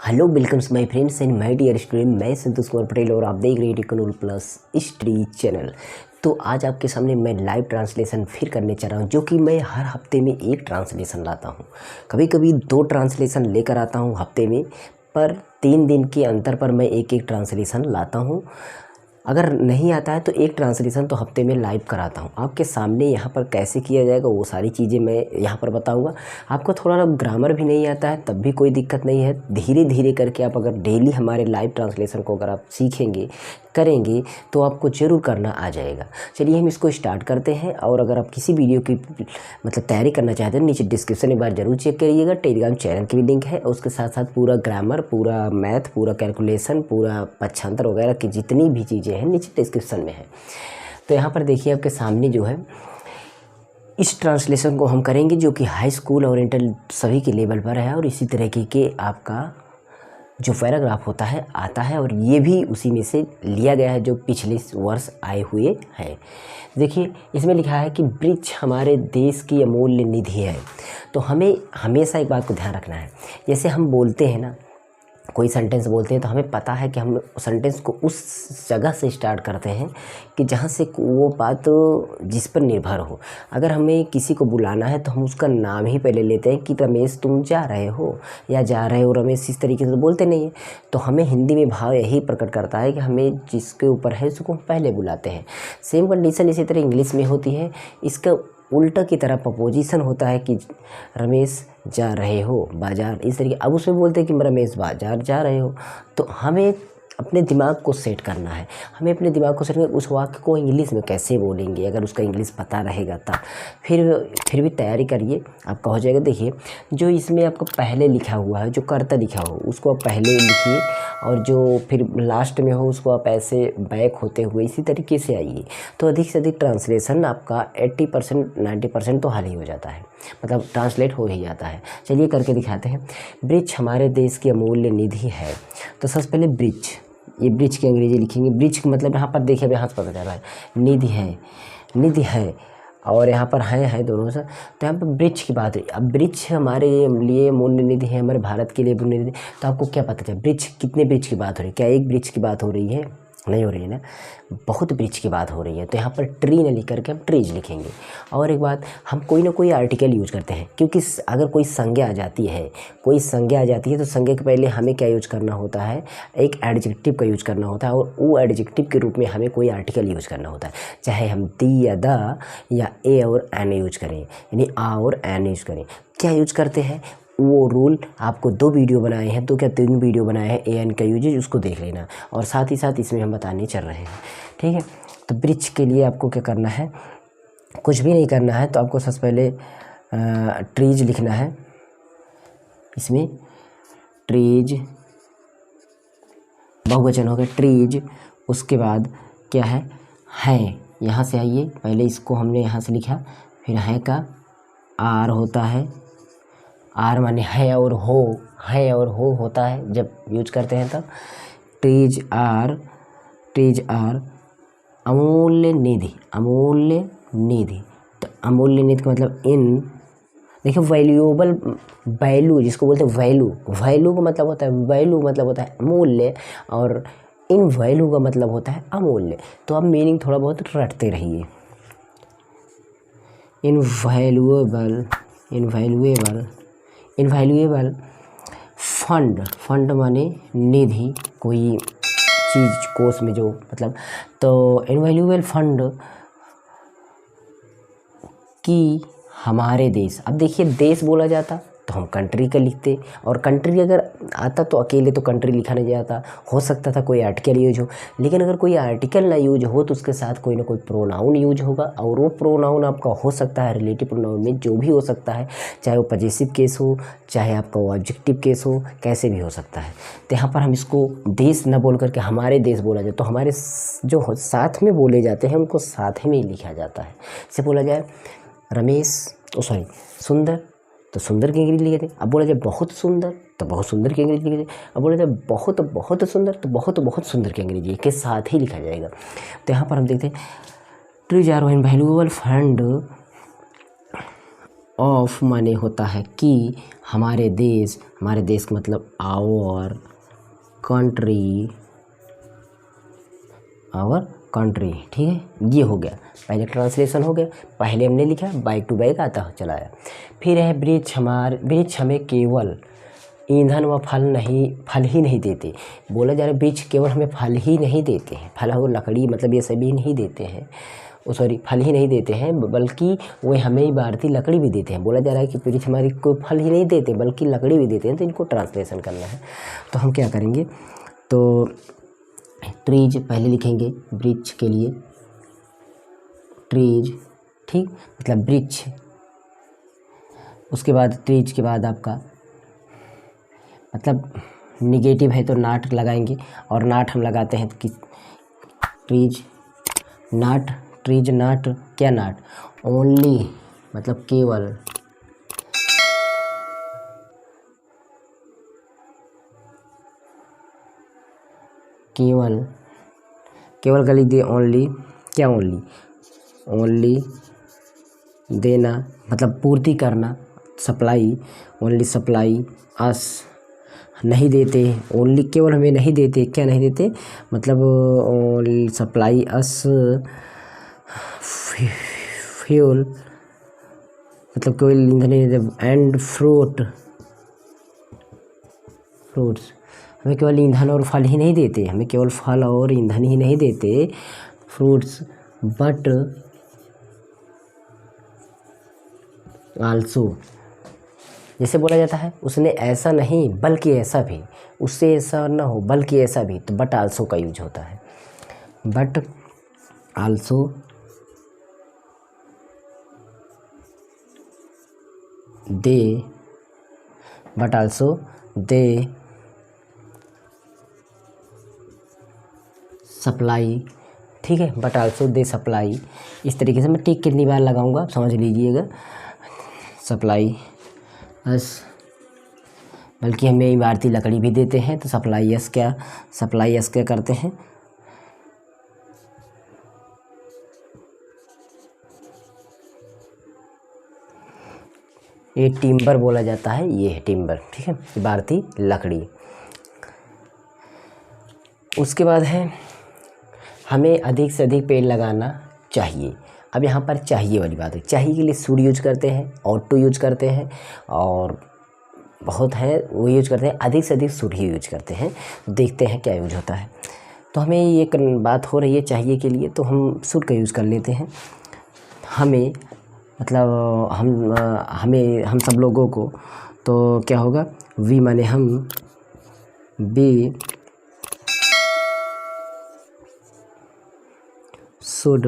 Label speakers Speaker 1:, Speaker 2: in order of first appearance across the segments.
Speaker 1: Hello welcomes my friends and my dear student. मैं संतोष कुमार पटेल और आप देख रहे हैं टेक्नोलॉजी प्लस स्टडी चैनल। तो आज आपके सामने मैं लाइव ट्रांसलेशन फिर करने जा रहा हूं, जो कि मैं हर हफ्ते में एक ट्रांसलेशन लाता हूं। कभी कभी 2 ट्रांसलेशन लेकर आता हूं हफ्ते में, पर 3 दिन के अंतर पर मैं एक एक ट्रांसलेशन लाता हूं। अगर नहीं आता है तो एक ट्रांसलेशन तो हफ्ते में लाइव कराता हूँ आपके सामने। यहाँ पर कैसे किया जाएगा वो सारी चीज़ें मैं यहाँ पर बताऊँगा। आपको थोड़ा ग्रामर भी नहीं आता है तब भी कोई दिक्कत नहीं है। धीरे धीरे करके आप अगर डेली हमारे लाइव ट्रांसलेशन को अगर आप सीखेंगे करेंगे तो आपको ज़रूर करना आ जाएगा। चलिए हम इसको स्टार्ट करते हैं। और अगर आप किसी वीडियो की तैयारी करना चाहते हैं, नीचे डिस्क्रिप्शन एक बार जरूर चेक करिएगा। टेलीग्राम चैनल की भी लिंक है, उसके साथ साथ पूरा ग्रामर, पूरा मैथ, पूरा कैलकुलेशन, पूरा पक्षांतर वगैरह की जितनी भी चीज़ें हैं नीचे डिस्क्रिप्शन में है। तो यहाँ पर देखिए आपके सामने जो है इस ट्रांसलेशन को हम करेंगे, जो कि हाई स्कूल और इंटर सभी के लेवल पर है। और इसी तरीके के आपका जो पैराग्राफ होता है आता है, और ये भी उसी में से लिया गया है जो पिछले वर्ष आए हुए हैं। देखिए इसमें लिखा है कि वृक्ष हमारे देश की अमूल्य निधि है। तो हमें हमेशा एक बात को ध्यान रखना है। जैसे हम बोलते हैं ना, कोई सेंटेंस बोलते हैं तो हमें पता है कि हम सेंटेंस को उस जगह से स्टार्ट करते हैं कि जहाँ से वो बात जिस पर निर्भर हो। अगर हमें किसी को बुलाना है तो हम उसका नाम ही पहले लेते हैं कि रमेश तुम जा रहे हो या जा रहे हो रमेश, इस तरीके से तो बोलते नहीं हैं। तो हमें हिंदी में भाव यही प्रकट करता है कि हमें जिसके ऊपर है उसको हम पहले बुलाते हैं। सेम कंडीशन इसी तरह इंग्लिश में होती है। इसका उल्टा की तरह प्रपोजिशन होता है कि रमेश जा रहे हो बाज़ार, इस तरीके। अब उसमें बोलते हैं कि रमेश बाज़ार जा रहे हो। तो हमें अपने दिमाग को सेट करना है। हमें अपने दिमाग को सेट करना, उस वाक्य को इंग्लिश में कैसे बोलेंगे, अगर उसका इंग्लिश पता रहेगा तब फिर भी तैयारी करिए, आपका हो जाएगा। देखिए जो इसमें आपको पहले लिखा हुआ है, जो कर्ता लिखा हो उसको आप पहले लिखिए, और जो फिर लास्ट में हो उसको आप ऐसे बैक होते हुए इसी तरीके से आइए। तो अधिक से अधिक ट्रांसलेशन आपका 80% 90% तो हल ही हो जाता है, मतलब ट्रांसलेट हो ही जाता है। चलिए करके दिखाते हैं। वृक्ष हमारे देश की अमूल्य निधि है। तो सबसे पहले वृक्ष, ये वृक्ष की अंग्रेजी लिखेंगे। वृक्ष मतलब यहाँ पर देखिए, यहाँ से पता चल रहा है निधि है, निधि है, और यहाँ पर है दोनों से। तो यहाँ पर वृक्ष की बात है। अब वृक्ष हमारे लिए मूल्य निधि है, हमारे भारत के लिए मूल्य निधि। तो आपको क्या पता चला वृक्ष कितने वृक्ष की बात हो रही है? क्या एक वृक्ष की बात हो रही है? नहीं हो रही है ना, बहुत वृक्ष की बात हो रही है। तो यहाँ पर ट्री न लिख करके हम ट्रीज लिखेंगे। और एक बात, हम कोई ना कोई आर्टिकल यूज करते हैं, क्योंकि अगर कोई संज्ञा आ जाती है, कोई संज्ञा आ जाती है तो संज्ञा के पहले हमें क्या यूज करना होता है? एक एडजेक्टिव का यूज करना होता है, और वो एडजेक्टिव के रूप में हमें कोई आर्टिकल यूज करना होता है। चाहे हम दी या द या ए और एन यूज करें, यानी आ और एन यूज करें। क्या यूज करते हैं वो रूल आपको 2 वीडियो बनाए हैं, 2 क्या 3 वीडियो बनाए हैं ए एन का यूजेज, उसको देख लेना। और साथ ही साथ इसमें हम बताने चल रहे हैं, ठीक है। तो वृक्ष के लिए आपको क्या करना है? कुछ भी नहीं करना है। तो आपको सबसे पहले ट्रीज लिखना है। इसमें ट्रीज बहुवचन हो गया ट्रीज। उसके बाद क्या है, यहाँ से आइए, पहले इसको हमने यहाँ से लिखा, फिर है का आर होता है। आर माने है और हो, है और हो होता है जब यूज करते हैं तब। ट्रीज आर अमूल्य निधि, अमूल्य निधि। तो अमूल्य निधि का मतलब इन, देखिए वैल्यूएबल, वैल्यू जिसको बोलते हैं वैल्यू, वैल्यू का मतलब होता है, वैल्यू मतलब होता है अमूल्य, और इन वैल्यू का मतलब होता है अमूल्य। तो आप मीनिंग थोड़ा बहुत रटते रहिए। Invaluable, invaluable, invaluable fund, fund माने निधि, कोई चीज़ कोष में जो मतलब। तो इनवैल्यूएबल फंड की हमारे देश। अब देखिए देश बोला जाता तो हम कंट्री का लिखते, और कंट्री अगर आता तो अकेले तो कंट्री लिखा नहीं जाता, हो सकता था कोई आर्टिकल यूज हो। लेकिन अगर कोई आर्टिकल ना यूज हो तो उसके साथ कोई ना कोई प्रोनाउन यूज होगा, और वो प्रोनाउन आपका हो सकता है रिलेटिव प्रोनाउन में जो भी हो सकता है, चाहे वो पजेसिव केस हो, चाहे आपका वो ऑब्जेक्टिव केस हो, कैसे भी हो सकता है। तो यहाँ पर हम इसको देश न बोल करके हमारे देश बोला जाए, तो हमारे जो साथ में बोले जाते हैं उनको साथ में ही लिखा जाता है। जैसे बोला जाए रमेश, सुंदर, तो सुंदर की अंग्रेजी लिखे थे। अब बोला जाए बहुत सुंदर तो बहुत सुंदर की अंग्रेजी लिखे थे। अब बोला जाए बहुत बहुत सुंदर तो बहुत बहुत सुंदर की अंग्रेजी के साथ ही लिखा जाएगा। तो यहाँ पर हम देखते हैं trees are valuable fund of माने होता है कि हमारे देश का मतलब आवर कंट्री, ठीक है। ये हो गया पहले ट्रांसलेशन हो गया। पहले हमने लिखा बैक टू बैक आता चला आया। फिर है वृक्ष हमें केवल ईंधन व फल ही नहीं देते। बोला जा रहा है वृक्ष केवल हमें फल ही नहीं देते हैं, फल और लकड़ी मतलब ये सभी नहीं देते हैं, फल ही नहीं देते हैं बल्कि वे हमें इमारती लकड़ी भी देते हैं। बोला जा रहा है कि वृक्ष हमारी कोई फल ही नहीं देते बल्कि लकड़ी भी देते हैं। तो इनको ट्रांसलेशन करना है तो हम क्या करेंगे, तो ट्रीज पहले लिखेंगे वृक्ष के लिए, ट्रीज, ठीक, मतलब वृक्ष। उसके बाद ट्रीज के बाद आपका मतलब निगेटिव है तो नाट लगाएंगे, और नाट हम लगाते हैं कि ट्रीज नाट, ट्रीज नाट, क्या नाट, ओनली मतलब केवल, केवल का लिख दिए ओनली, क्या ओनली देना मतलब पूर्ति करना, सप्लाई, ओनली सप्लाई अस, नहीं देते, ओनली केवल हमें नहीं देते, क्या नहीं देते मतलब ओनली सप्लाई अस फ्यूल मतलब केवल ईंधन नहीं देते, एंड फ्रूट्स हमें केवल ईंधन और फल ही नहीं देते, हमें केवल फल और ईंधन ही नहीं देते, फ्रूट्स, बट आल्सो, जैसे बोला जाता है उसने ऐसा नहीं बल्कि ऐसा भी, उससे ऐसा ना हो बल्कि ऐसा भी, तो बट आल्सो का यूज होता है। बट आल्सो दे सप्लाई, ठीक है, बट आल्सो दे सप्लाई। इस तरीके से मैं टिक कितनी बार लगाऊंगा आप समझ लीजिएगा। सप्लाई अस, बल्कि हमें इमारती लकड़ी भी देते हैं, तो सप्लाई अस क्या करते हैं, ये टिम्बर बोला जाता है, ये है टिम्बर, ठीक है, इमारती लकड़ी। उसके बाद है हमें अधिक से अधिक पेड़ लगाना चाहिए। अब यहाँ पर चाहिए वाली बात है, चाहिए के लिए शुड यूज करते हैं, ऑट टू यूज करते हैं, और बहुत हैं वो यूज करते हैं, अधिक से अधिक शुड ही यूज करते हैं। देखते हैं क्या यूज होता है। तो हमें ये बात हो रही है चाहिए के लिए, तो हम शुड का यूज़ कर लेते हैं। हमें मतलब हम सब लोगों को, तो क्या होगा, वी माने हम, बी शुड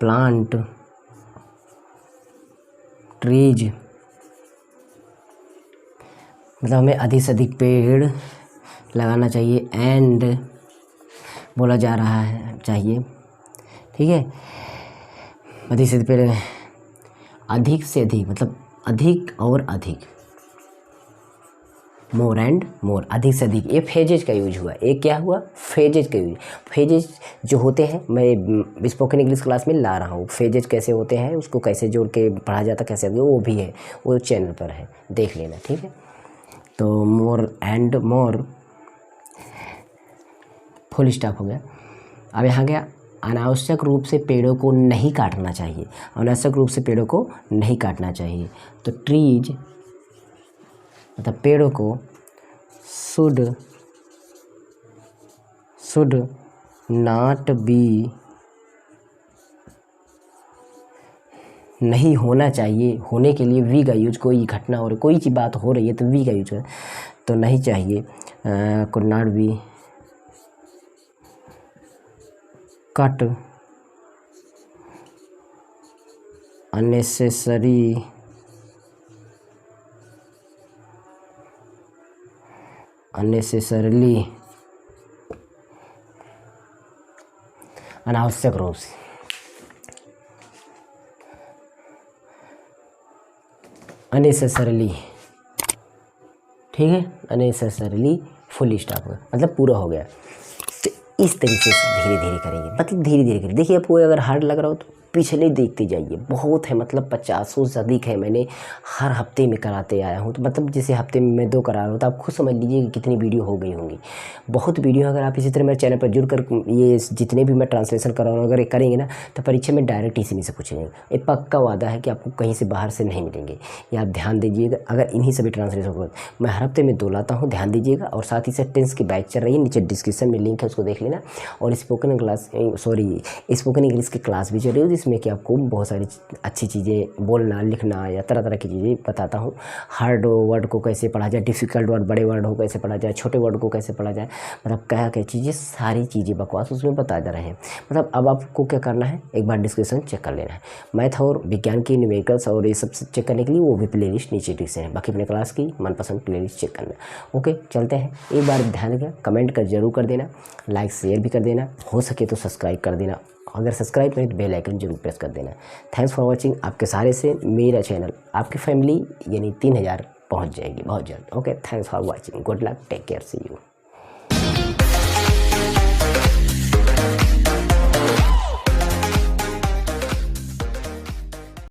Speaker 1: प्लांट ट्रीज, मतलब हमें अधिक से अधिक पेड़ लगाना चाहिए, एंड बोला जा रहा है चाहिए, ठीक है, अधिक से अधिक पेड़, अधिक से अधिक मतलब अधिक और अधिक, मोर एंड मोर, अधिक से अधिक। ये फेजेज का यूज हुआ, एक क्या हुआ, फेजेज का यूज। फेजेज जो होते हैं मैं स्पोकन इंग्लिश क्लास में ला रहा हूँ, फेजेज कैसे होते हैं, उसको कैसे जोड़ के पढ़ा जाता कैसे, वो भी है, वो चैनल पर है, देख लेना, ठीक है। तो more and more, full stop हो गया। अब यहाँ गया अनावश्यक रूप से पेड़ों को नहीं काटना चाहिए, अनावश्यक रूप से पेड़ों को नहीं काटना चाहिए। तो ट्रीज मतलब पेड़ों को शुड नॉट बी, नहीं होना चाहिए, होने के लिए वी का यूज, कोई घटना और कोई चीज़ बात हो रही है तो वी का यूज है, तो नहीं चाहिए, could not be cut unnecessarily अनावश्यक रूप से, अननेसेसरली, ठीक है, अननेसेसरली फुल स्टॉप हो मतलब पूरा हो गया। तो इस तरीके से धीरे धीरे करेंगे, मतलब धीरे धीरे करेंगे। देखिए आपको अगर हार्ड लग रहा हो तो पिछले देखते जाइए, बहुत है, मतलब 50 से अधिक है, मैंने हर हफ्ते में कराते आया हूँ। तो मतलब जैसे हफ्ते में मैं 2 करा रहा हूँ, तो आप खुद समझ लीजिए कि कितनी वीडियो हो गई होंगी, बहुत वीडियो। अगर आप इसी तरह मेरे चैनल पर जुड़कर ये जितने भी मैं ट्रांसलेशन कर रहा हूँ अगर ये करेंगे ना, तो परीक्षा में डायरेक्ट इसी में से पूछेंगे। ये पक्का वादा है कि आपको कहीं से बाहर से नहीं मिलेंगे, ये आप ध्यान दीजिएगा। अगर इन्हीं सभी ट्रांसलेशन को मैं हर हफ्ते में 2 लाता हूँ, ध्यान दीजिएगा। और साथ ही साथ टेंस की बैच चल रही है, नीचे डिस्क्रिप्शन में लिंक है, उसको देख लेना। और स्पोकन इंग्लिश की क्लास भी चल रही है, जिसमें कि आपको बहुत सारी अच्छी चीज़ें बोलना, लिखना या तरह तरह की चीज़ें बताता हूँ। हार्ड वर्ड को कैसे पढ़ा जाए, डिफ़िकल्ट वर्ड, बड़े वर्ड को कैसे पढ़ा जाए, छोटे वर्ड को कैसे पढ़ा जाए, मतलब क्या क्या चीज़ें, सारी चीज़ें बकवास उसमें बता जा रहे हैं। मतलब अब आपको क्या करना है, एक बार डिस्क्रिप्शन चेक कर लेना है। मैथ और विज्ञान की न्यूमेरिकल्स और ये सब चेक करने के लिए वो भी प्लेलिस्ट नीचे डिस्क्रिप्शन है। बाकी अपने क्लास की मनपसंद प्लेलिस्ट चेक करना। ओके, चलते हैं। एक बार ध्यान रखिए, कमेंट कर जरूर कर देना, लाइक शेयर भी कर देना, हो सके तो सब्सक्राइब कर देना। अगर सब्सक्राइब करें तो बेल आइकन जरूर प्रेस कर देना। Thanks for watching. आपके सहारे से मेरा चैनल, आपकी फैमिली यानी 3000 पहुंच जाएगी बहुत जल्द। Okay, thanks for watching, good luck, take care, see you.